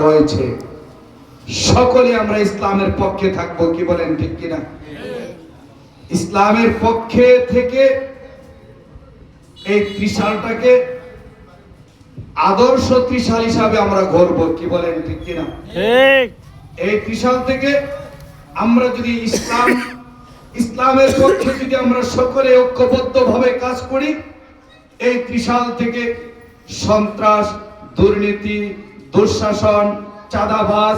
রয়েছে সকলে আমরা ইসলামের পক্ষে থাকবো, কি বলেন ঠিক কিনা? ইসলামের পক্ষে থেকে এই ত্রিশালটাকে আদর্শ ত্রিশাল হিসাবে আমরা গড়ব, কি বলেন ঠিক কিনা? এই ত্রিশাল থেকে আমরা যদি ইসলামের পক্ষে যদি আমরা সকলে ঐক্যবদ্ধ ভাবে কাজ করি, এই ত্রিশাল থেকে সন্ত্রাস, দুর্নীতি, দুঃশাসন, চাঁদাবাজ,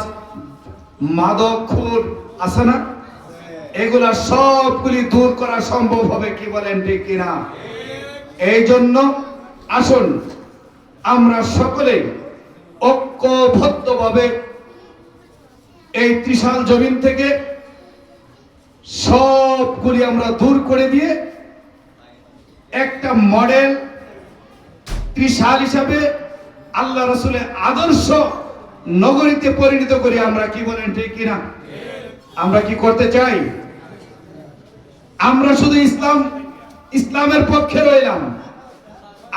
মাদকখোর আছে না, এগুলা সবগুলি দূর করা সম্ভব হবে, কি বলেন ঠিক কিনা? এই জন্য আসুন আমরা সকলে ঐক্যবদ্ধভাবে এই ত্রিশাল জমিন থেকে সবগুলি আমরা দূর করে দিয়ে একটা মডেল ত্রিশাল হিসাবে আল্লাহ রাসূলের আদর্শ নগরীতে পরিণত করি আমরা, কি বলেন ঠিক কিনা? আমরা কি করতে চাই? আমরা শুধু ইসলামের পক্ষে রইলাম,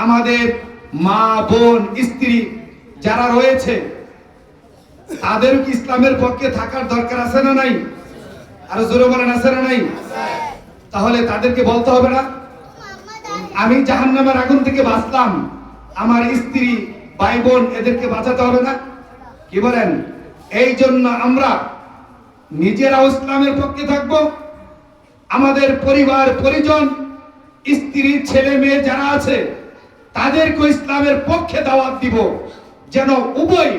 আমাদের মা, বোন, স্ত্রী যারা রয়েছে তাদের কি ইসলামের পক্ষে থাকার দরকার আছে না নাই? আরো জোরে বলেন, আছে না নাই? তাহলে তাদেরকে বলতে হবে না আমি জাহান্নামের আগুন থেকে বাঁচলাম, আমার স্ত্রী, ভাই, বোন এদেরকে বাঁচাতে হবে না, কি বলেন? এই জন্য আমরা নিজেরাও ইসলামের পক্ষে থাকবো, আমাদের পরিবার পরিজন, স্ত্রী, ছেলে মেয়ে যারা আছে তাদেরকে ইসলামের পক্ষে দাওয়াত দিব, যেন উভয়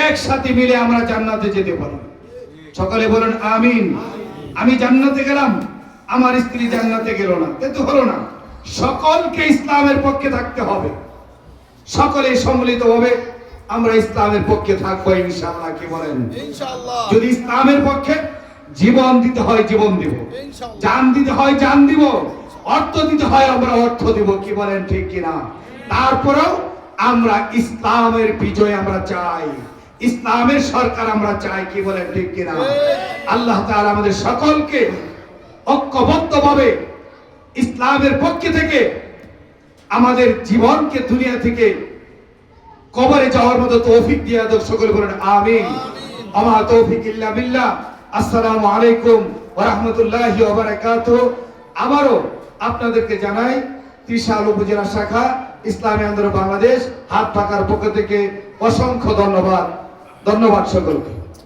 একসাথে মিলে আমরা জান্নাতে যেতে পারি। সকলে বলেন আমিন। আমি জান্নাতে গেলাম, আমার স্ত্রী জান্নাতে গেল না, কিন্তু হলো না। সকলকে ইসলামের পক্ষে থাকতে হবে, সকলে সম্মিলিত হবে আমরা ইসলামের পক্ষে থাকবো ইনশাআল্লাহ, কি বলেন? ইনশাআল্লাহ। যদি ইসলামের পক্ষে জীবন দিতে হয় জীবন দিব, জান দিতে হয় জান দিব, অর্থ দিতে হয় আমরা অর্থ দিব, কি বলেন ঠিক কিনা? তারপরেও আমরা ইসলামের বিজয় আমরা চাই, ইসলামের সরকার আমরা চাই, কি বলেন ঠিক কিনা? আল্লাহ তাআলা আমাদের সকলকে ঐক্যবদ্ধভাবে ইসলামের পক্ষে থেকে আমাদের জীবনকে দুনিয়া থেকে কবরে যাওয়ার মতো তৌফিক দিয়ে দাও, সকলে বলেন আমিন। আমা তৌফিক ইল্লা বিল্লাহ। আসসালামু আলাইকুম ওয়া রাহমাতুল্লাহি ওয়া বারাকাতুহু। আমারও আপনাদেরকে জানাই ত্রিশাল উপজেলা শাখা ইসলামী আন্দোলন বাংলাদেশ হাত পাকার পক্ষ থেকে অসংখ্য ধন্যবাদ সকলকে।